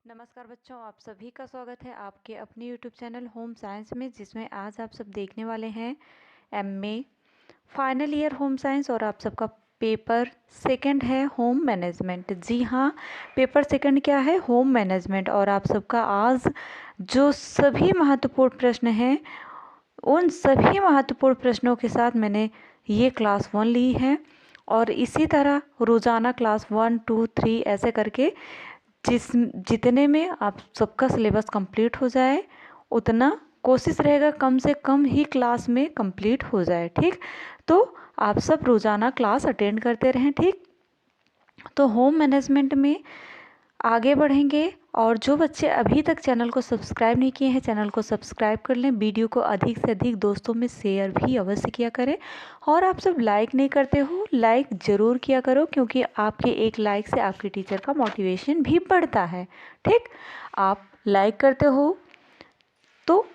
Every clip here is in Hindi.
नमस्कार बच्चों, आप सभी का स्वागत है आपके अपने यूट्यूब चैनल होम साइंस में, जिसमें आज आप सब देखने वाले हैं MA final year home science. और आप सबका पेपर सेकंड है होम मैनेजमेंट। जी हाँ, पेपर सेकंड क्या है? Home management. और आप सबका आज जो सभी महत्वपूर्ण प्रश्न हैं, उन सभी महत्वपूर्ण प्रश्नों के साथ मैंने ये क्लास 1 ली है। और इसी तरह रोज़ाना क्लास 1, 2, 3 ऐसे करके जितने में आप सबका सिलेबस कंप्लीट हो जाए, उतना कोशिश रहेगा कम से कम ही क्लास में कंप्लीट हो जाए। ठीक, तो आप सब रोज़ाना क्लास अटेंड करते रहें। ठीक, तो होम मैनेजमेंट में आगे बढ़ेंगे। और जो बच्चे अभी तक चैनल को सब्सक्राइब नहीं किए हैं, चैनल को सब्सक्राइब कर लें। वीडियो को अधिक से अधिक दोस्तों में शेयर भी अवश्य किया करें। और आप सब लाइक नहीं करते हो, लाइक ज़रूर किया करो, क्योंकि आपके एक लाइक से आपके टीचर का मोटिवेशन भी बढ़ता है। ठीक, आप लाइक करते हो तो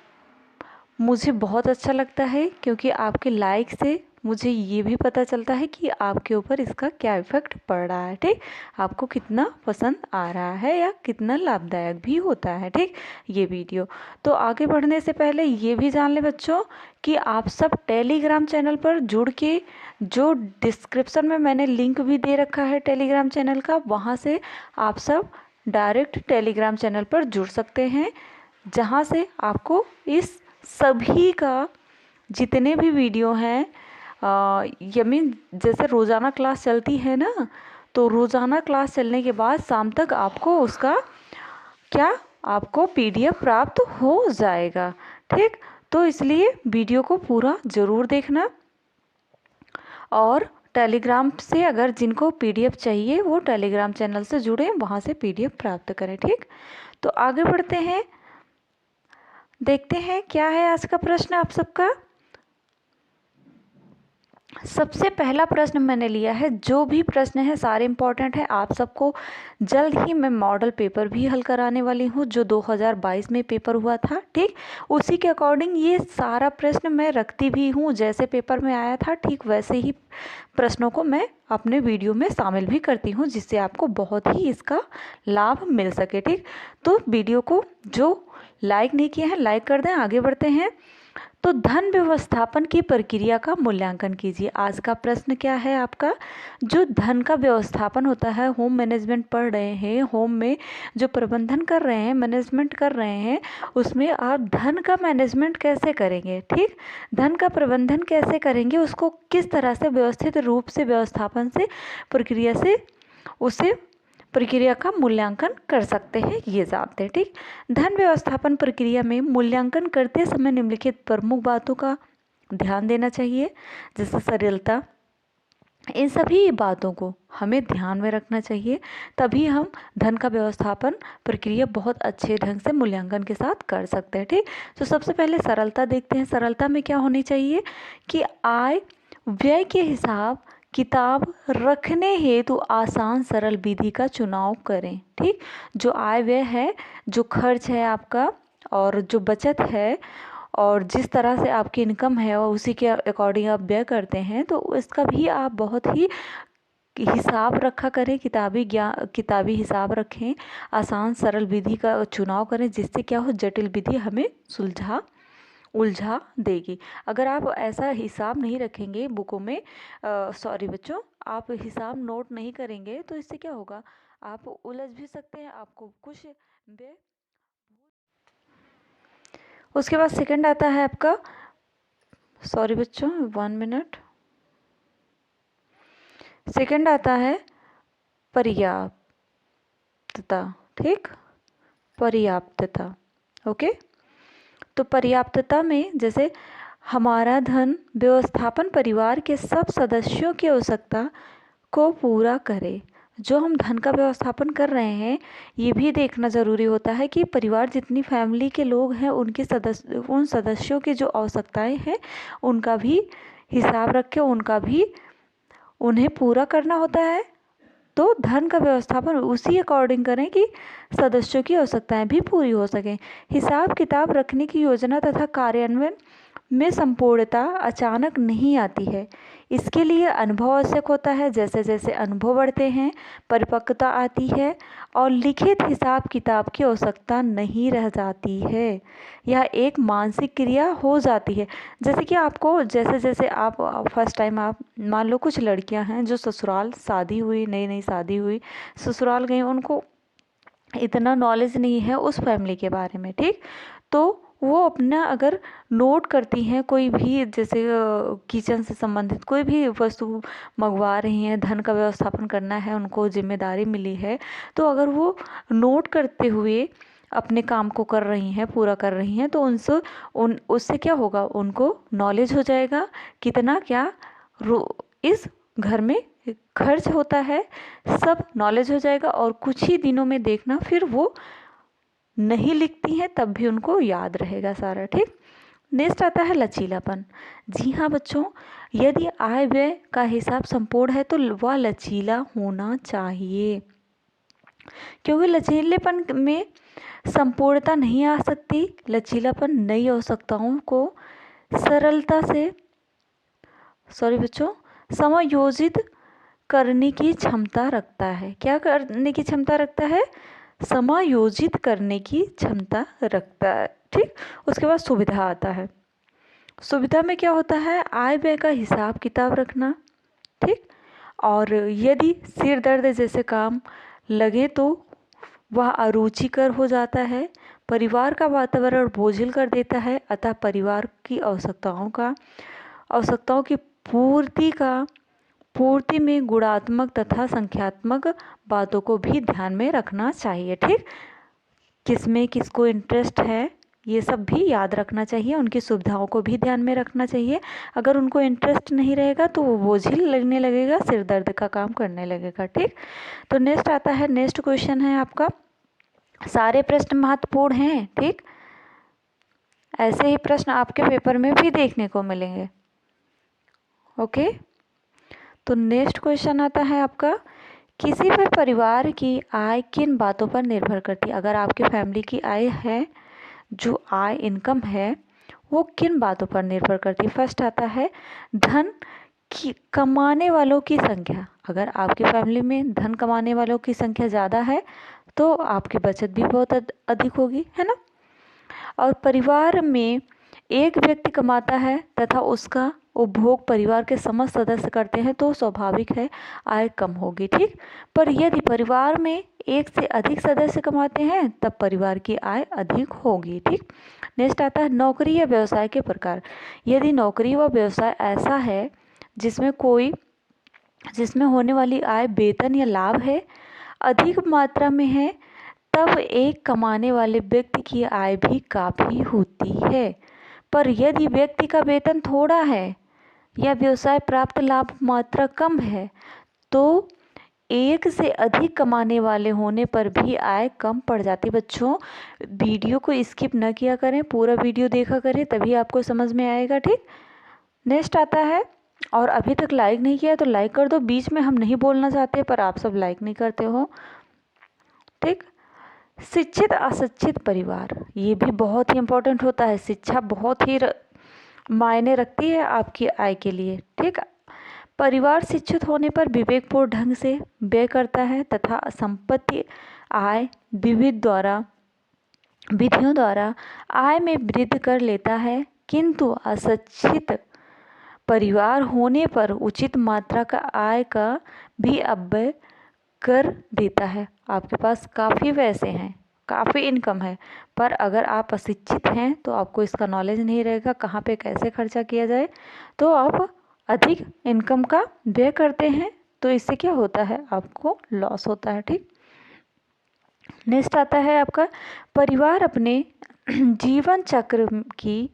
मुझे बहुत अच्छा लगता है, क्योंकि आपके लाइक से मुझे ये भी पता चलता है कि आपके ऊपर इसका क्या इफ़ेक्ट पड़ रहा है। ठीक, आपको कितना पसंद आ रहा है या कितना लाभदायक भी होता है। ठीक, ये वीडियो। तो आगे बढ़ने से पहले ये भी जान लें बच्चों कि आप सब टेलीग्राम चैनल पर जुड़ के, जो डिस्क्रिप्शन में मैंने लिंक भी दे रखा है टेलीग्राम चैनल का, वहाँ से आप सब डायरेक्ट टेलीग्राम चैनल पर जुड़ सकते हैं, जहाँ से आपको इस सभी का जितने भी वीडियो हैं, यमी जैसे रोज़ाना क्लास चलती है ना, तो रोज़ाना क्लास चलने के बाद शाम तक आपको उसका क्या आपको पीडीएफ प्राप्त हो जाएगा। ठीक, तो इसलिए वीडियो को पूरा ज़रूर देखना। और टेलीग्राम से अगर जिनको पीडीएफ चाहिए वो टेलीग्राम चैनल से जुड़े, वहाँ से पीडीएफ प्राप्त करें। ठीक, तो आगे बढ़ते हैं, देखते हैं क्या है आज का प्रश्न आप सबका। सबसे पहला प्रश्न मैंने लिया है, जो भी प्रश्न है सारे इम्पॉर्टेंट है। आप सबको जल्द ही मैं मॉडल पेपर भी हल कराने वाली हूँ, जो 2022 में पेपर हुआ था। ठीक, उसी के अकॉर्डिंग ये सारा प्रश्न मैं रखती भी हूँ, जैसे पेपर में आया था ठीक वैसे ही प्रश्नों को मैं अपने वीडियो में शामिल भी करती हूँ, जिससे आपको बहुत ही इसका लाभ मिल सके। ठीक, तो वीडियो को जो लाइक नहीं किए हैं लाइक कर दें। आगे बढ़ते हैं, तो धन व्यवस्थापन की प्रक्रिया का मूल्यांकन कीजिए। आज का प्रश्न क्या है आपका? जो धन का व्यवस्थापन होता है, होम मैनेजमेंट पढ़ रहे हैं, होम में जो प्रबंधन कर रहे हैं, मैनेजमेंट कर रहे हैं, उसमें आप धन का मैनेजमेंट कैसे करेंगे? ठीक, धन का प्रबंधन कैसे करेंगे, उसको किस तरह से व्यवस्थित रूप से व्यवस्थापन से प्रक्रिया से उसे प्रक्रिया का मूल्यांकन कर सकते हैं, ये जानते हैं। ठीक, धन व्यवस्थापन प्रक्रिया में मूल्यांकन करते समय निम्नलिखित प्रमुख बातों का ध्यान देना चाहिए, जैसे सरलता। इन सभी बातों को हमें ध्यान में रखना चाहिए, तभी हम धन का व्यवस्थापन प्रक्रिया बहुत अच्छे ढंग से मूल्यांकन के साथ कर सकते हैं। ठीक, तो सबसे पहले सरलता देखते हैं। सरलता में क्या होनी चाहिए कि आय व्यय के हिसाब किताब रखने हेतु आसान सरल विधि का चुनाव करें। ठीक, जो आय व्यय है, जो खर्च है आपका, और जो बचत है, और जिस तरह से आपकी इनकम है और उसी के अकॉर्डिंग आप व्यय करते हैं, तो इसका भी आप बहुत ही हिसाब रखा करें, किताबी हिसाब रखें, आसान सरल विधि का चुनाव करें, जिससे क्या हो, जटिल विधि हमें उलझा देगी। अगर आप ऐसा हिसाब नहीं रखेंगे बुकों में, सॉरी बच्चों, आप हिसाब नोट नहीं करेंगे, तो इससे क्या होगा, आप उलझ भी सकते हैं, आपको कुछ उसके बाद सेकंड आता है आपका, सॉरी बच्चों 1 मिनट, सेकंड आता है पर्याप्तता। ठीक, पर्याप्तता। ओके, तो पर्याप्तता में जैसे हमारा धन व्यवस्थापन परिवार के सब सदस्यों की आवश्यकता को पूरा करे। जो हम धन का व्यवस्थापन कर रहे हैं, ये भी देखना ज़रूरी होता है कि परिवार जितनी फैमिली के लोग हैं, उन सदस्यों की जो आवश्यकताएं हैं, उनका भी हिसाब रख के उन्हें पूरा करना होता है। तो धन का व्यवस्थापन उसी अकॉर्डिंग करें कि सदस्यों की आवश्यकताएं भी पूरी हो सकें। हिसाब किताब रखने की योजना तथा कार्यान्वयन में संपूर्णता अचानक नहीं आती है। इसके लिए अनुभव आवश्यक होता है। जैसे जैसे अनुभव बढ़ते हैं, परिपक्वता आती है और लिखित हिसाब किताब की आवश्यकता नहीं रह जाती है। यह एक मानसिक क्रिया हो जाती है। जैसे कि आपको जैसे जैसे आप फर्स्ट टाइम आप मान लो कुछ लड़कियां हैं जो ससुराल शादी हुई, नई नई शादी हुई, ससुराल गई, उनको इतना नॉलेज नहीं है उस फैमिली के बारे में, ठीक। तो वो अपना अगर नोट करती हैं कोई भी, जैसे किचन से संबंधित कोई भी वस्तु मंगवा रही हैं, धन का व्यवस्थापन करना है, उनको जिम्मेदारी मिली है, तो अगर वो नोट करते हुए अपने काम को कर रही हैं, पूरा कर रही हैं, तो उससे क्या होगा, उनको नॉलेज हो जाएगा कितना क्या इस घर में खर्च होता है, सब नॉलेज हो जाएगा। और कुछ ही दिनों में देखना फिर वो नहीं लिखती हैं तब भी उनको याद रहेगा सारा, ठीक। नेक्स्ट आता है लचीलापन। जी हाँ बच्चों, यदि आय व्यय का हिसाब संपूर्ण है तो वह लचीला होना चाहिए, क्योंकि लचीलेपन में संपूर्णता नहीं आ सकती। लचीलापन नई आवश्यकताओं को सरलता से समायोजित करने की क्षमता रखता है। क्या करने की क्षमता रखता है? समायोजित करने की क्षमता रखता है, ठीक। उसके बाद सुविधा आता है। सुविधा में क्या होता है? आय व्यय का हिसाब किताब रखना, ठीक। और यदि सिर दर्द जैसे काम लगे तो वह अरुचिकर हो जाता है, परिवार का वातावरण बोझिल कर देता है। अतः परिवार की आवश्यकताओं की पूर्ति में गुणात्मक तथा संख्यात्मक बातों को भी ध्यान में रखना चाहिए, ठीक। किसमें किसको इंटरेस्ट है ये सब भी याद रखना चाहिए, उनकी सुविधाओं को भी ध्यान में रखना चाहिए। अगर उनको इंटरेस्ट नहीं रहेगा तो वो बोझिल लगने लगेगा, सिर दर्द का काम करने लगेगा, ठीक। तो नेक्स्ट आता है, नेक्स्ट क्वेश्चन है आपका, सारे प्रश्न महत्वपूर्ण हैं, ठीक। ऐसे ही प्रश्न आपके पेपर में भी देखने को मिलेंगे, ओके। तो नेक्स्ट क्वेश्चन आता है आपका, किसी भी परिवार की आय किन बातों पर निर्भर करती है? अगर आपकी फैमिली की आय है, जो आय इनकम है, वो किन बातों पर निर्भर करती है? फर्स्ट आता है धन की कमाने वालों की संख्या। अगर आपकी फैमिली में धन कमाने वालों की संख्या ज़्यादा है तो आपकी बचत भी बहुत अधिक होगी, है ना। और परिवार में एक व्यक्ति कमाता है तथा उसका उपभोग परिवार के समस्त सदस्य करते हैं तो स्वाभाविक है आय कम होगी, ठीक। पर यदि परिवार में एक से अधिक सदस्य कमाते हैं तब परिवार की आय अधिक होगी, ठीक। नेक्स्ट आता है नौकरी या व्यवसाय के प्रकार। यदि नौकरी व व्यवसाय ऐसा है जिसमें होने वाली आय वेतन या लाभ है अधिक मात्रा में है, तब एक कमाने वाले व्यक्ति की आय भी काफ़ी होती है। पर यदि व्यक्ति का वेतन थोड़ा है या व्यवसाय प्राप्त लाभ मात्रा कम है तो एक से अधिक कमाने वाले होने पर भी आय कम पड़ जाती है। बच्चों वीडियो को स्किप न किया करें, पूरा वीडियो देखा करें, तभी आपको समझ में आएगा, ठीक। नेक्स्ट आता है, और अभी तक लाइक नहीं किया तो लाइक कर दो। बीच में हम नहीं बोलना चाहते पर आप सब लाइक नहीं करते हो, ठीक। शिक्षित अशिक्षित परिवार, ये भी बहुत ही इम्पोर्टेंट होता है। शिक्षा बहुत ही मायने रखती है आपकी आय के लिए, ठीक। परिवार शिक्षित होने पर विवेकपूर्ण ढंग से व्यय करता है तथा संपत्ति आय विधियों द्वारा आय में वृद्धि कर लेता है, किंतु अशिक्षित परिवार होने पर उचित मात्रा का आय का भी अपव्यय कर देता है। आपके पास काफ़ी पैसे हैं, काफ़ी इनकम है, पर अगर आप अशिक्षित हैं तो आपको इसका नॉलेज नहीं रहेगा कहाँ पे कैसे खर्चा किया जाए, तो आप अधिक इनकम का व्यय करते हैं, तो इससे क्या होता है, आपको लॉस होता है, ठीक। नेक्स्ट आता है आपका, परिवार अपने जीवन चक्र की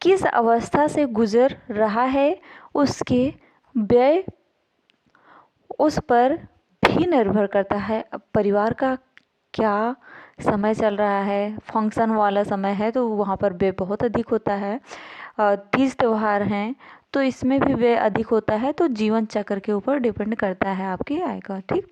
किस अवस्था से गुजर रहा है उसके व्यय उस पर भी निर्भर करता है। परिवार का क्या समय चल रहा है, फंक्शन वाला समय है तो वहाँ पर व्यय बहुत अधिक होता है, तीज त्यौहार हैं तो इसमें भी व्यय अधिक होता है। तो जीवन चक्र के ऊपर डिपेंड करता है आपकी आय का, ठीक।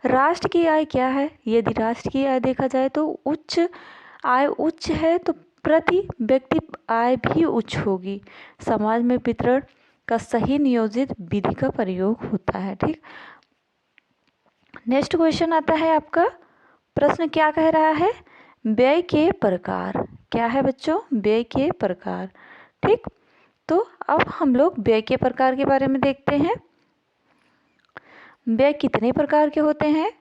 राष्ट्र की आय क्या है? यदि राष्ट्र की आय देखा जाए तो उच्च है तो प्रति व्यक्ति आय भी उच्च होगी। समाज में वितरण का सही नियोजित विधि का प्रयोग होता है। ठीक, नेक्स्ट क्वेश्चन आता है आपका, प्रश्न क्या कह रहा है, व्यय के प्रकार। क्या है बच्चों, व्यय के प्रकार। ठीक, तो अब हम लोग व्यय के प्रकार के बारे में देखते हैं। व्यय कितने प्रकार के होते हैं,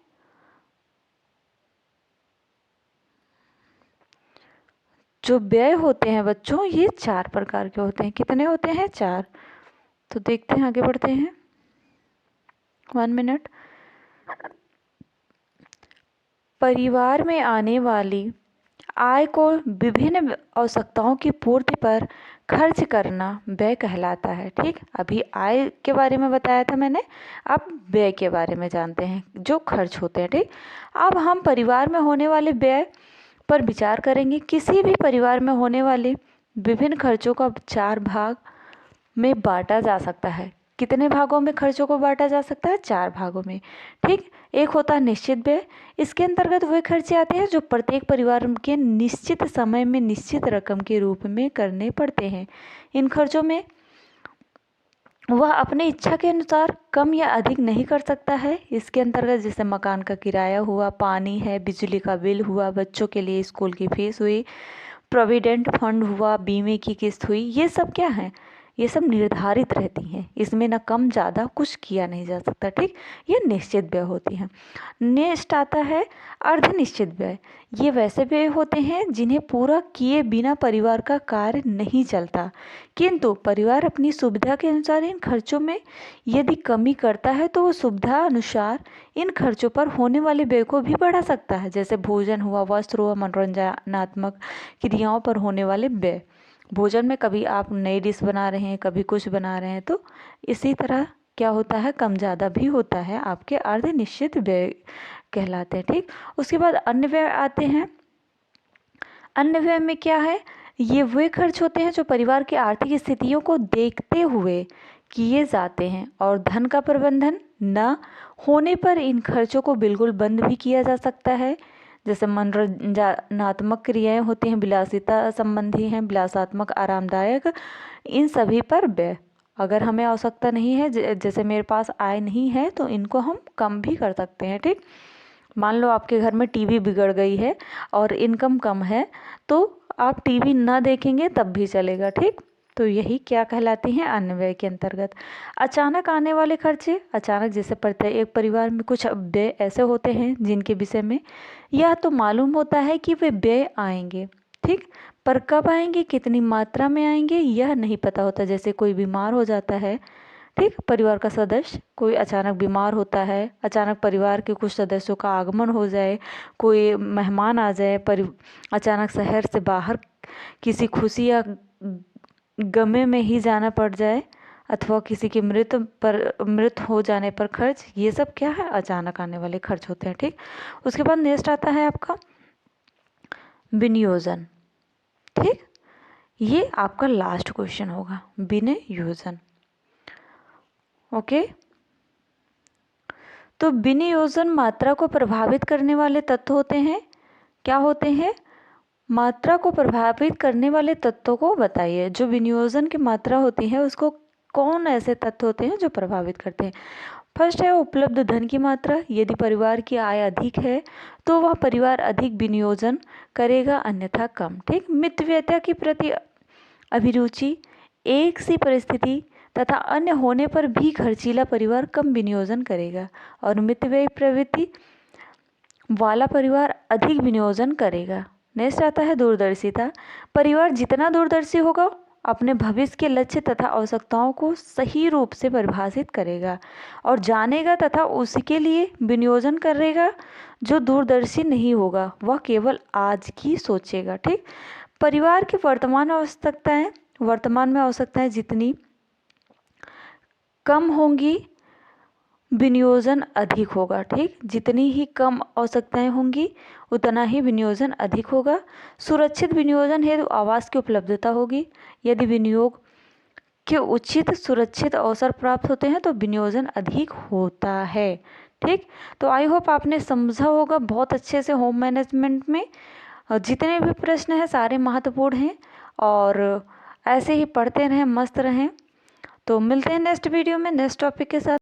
जो व्यय होते हैं बच्चों ये 4 प्रकार के होते हैं। कितने होते हैं, 4। तो देखते हैं, आगे बढ़ते हैं। 1 मिनट। परिवार में आने वाली आय को विभिन्न आवश्यकताओं की पूर्ति पर खर्च करना व्यय कहलाता है। ठीक, अभी आय के बारे में बताया था मैंने, अब व्यय के बारे में जानते हैं जो खर्च होते हैं। ठीक, अब हम परिवार में होने वाले व्यय पर विचार करेंगे। किसी भी परिवार में होने वाले विभिन्न खर्चों का 4 भाग में बांटा जा सकता है। कितने भागों में खर्चों को बांटा जा सकता है, 4 भागों में। ठीक, एक होता है निश्चित व्यय। इसके अंतर्गत वे खर्चे आते हैं जो प्रत्येक परिवार के निश्चित समय में निश्चित रकम के रूप में करने पड़ते हैं। इन खर्चों में वह अपनी इच्छा के अनुसार कम या अधिक नहीं कर सकता है। इसके अंतर्गत जैसे मकान का किराया हुआ, पानी है, बिजली का बिल हुआ, बच्चों के लिए स्कूल की फीस हुई, प्रोविडेंट फंड हुआ, बीमे की किस्त हुई, ये सब क्या है, ये सब निर्धारित रहती हैं। इसमें ना कम ज़्यादा कुछ किया नहीं जा सकता। ठीक, ये निश्चित व्यय होती हैं। नेक्स्ट आता है अर्ध निश्चित व्यय। ये वैसे व्यय होते हैं जिन्हें पूरा किए बिना परिवार का कार्य नहीं चलता, किंतु परिवार अपनी सुविधा के अनुसार इन खर्चों में यदि कमी करता है तो वो सुविधा अनुसार इन खर्चों पर होने वाले व्यय को भी बढ़ा सकता है। जैसे भोजन हुआ, वस्त्र हुआ, मनोरंजनात्मक क्रियाओं पर होने वाले व्यय। भोजन में कभी आप नई डिश बना रहे हैं, कभी कुछ बना रहे हैं, तो इसी तरह क्या होता है, कम ज़्यादा भी होता है, आपके अर्ध निश्चित व्यय कहलाते हैं। ठीक, उसके बाद अन्य व्यय आते हैं। अन्य व्यय में क्या है, ये वे खर्च होते हैं जो परिवार की आर्थिक स्थितियों को देखते हुए किए जाते हैं और धन का प्रबंधन न होने पर इन खर्चों को बिल्कुल बंद भी किया जा सकता है। जैसे मनोरंजनात्मक क्रियाएं होती हैं, विलासिता संबंधी हैं, विलासात्मक, आरामदायक, इन सभी पर व्यय। अगर हमें आवश्यकता नहीं है, जैसे मेरे पास आय नहीं है, तो इनको हम कम भी कर सकते हैं। ठीक, मान लो आपके घर में टीवी बिगड़ गई है और इनकम कम है, तो आप टीवी ना देखेंगे तब भी चलेगा। ठीक, तो यही क्या कहलाती हैं, अन्य व्यय के अंतर्गत। अचानक आने वाले खर्चे। अचानक जैसे प्रत्येक परिवार में कुछ व्यय ऐसे होते हैं जिनके विषय में यह तो मालूम होता है कि वे व्यय आएंगे, ठीक, पर कब आएंगे, कितनी मात्रा में आएंगे, यह नहीं पता होता। जैसे कोई बीमार हो जाता है, ठीक, परिवार का सदस्य कोई अचानक बीमार होता है, अचानक परिवार के कुछ सदस्यों का आगमन हो जाए, कोई मेहमान आ जाए, अचानक शहर से बाहर किसी खुशी या गमे में ही जाना पड़ जाए, अथवा किसी की मृत हो जाने पर खर्च, ये सब क्या है, अचानक आने वाले खर्च होते हैं। ठीक, उसके बाद नेक्स्ट आता है आपका विनियोजन। ठीक, ये आपका लास्ट क्वेश्चन होगा, विनियोजन। ओके, तो विनियोजन मात्रा को प्रभावित करने वाले तत्व होते हैं। क्या होते हैं, मात्रा को प्रभावित करने वाले तत्वों को बताइए। जो विनियोजन की मात्रा होती है उसको कौन ऐसे तत्व होते हैं जो प्रभावित करते हैं। फर्स्ट है उपलब्ध धन की मात्रा। यदि परिवार की आय अधिक है तो वह परिवार अधिक विनियोजन करेगा, अन्यथा कम। ठीक, मितव्ययता के प्रति अभिरुचि, एक सी परिस्थिति तथा अन्य होने पर भी खर्चीला परिवार कम विनियोजन करेगा और मितव्ययी प्रवृत्ति वाला परिवार अधिक विनियोजन करेगा। नेक्स्ट आता है दूरदर्शिता। परिवार जितना दूरदर्शी होगा अपने भविष्य के लक्ष्य तथा आवश्यकताओं को सही रूप से परिभाषित करेगा और जानेगा तथा उसके लिए विनियोजन करेगा। जो दूरदर्शी नहीं होगा वह केवल आज की सोचेगा। ठीक, परिवार की वर्तमान में आवश्यकताएं जितनी कम होंगी विनियोजन अधिक होगा। ठीक, जितनी ही कम आवश्यकताएं होंगी उतना ही विनियोजन अधिक होगा। सुरक्षित विनियोजन हेतु आवास की उपलब्धता होगी। यदि विनियोग के उचित सुरक्षित अवसर प्राप्त होते हैं तो विनियोजन अधिक होता है। ठीक, तो आई होप आपने समझा होगा बहुत अच्छे से होम मैनेजमेंट में जितने भी प्रश्न हैं सारे महत्वपूर्ण हैं और ऐसे ही पढ़ते रहें, मस्त रहें। तो मिलते हैं नेक्स्ट वीडियो में नेक्स्ट टॉपिक के साथ।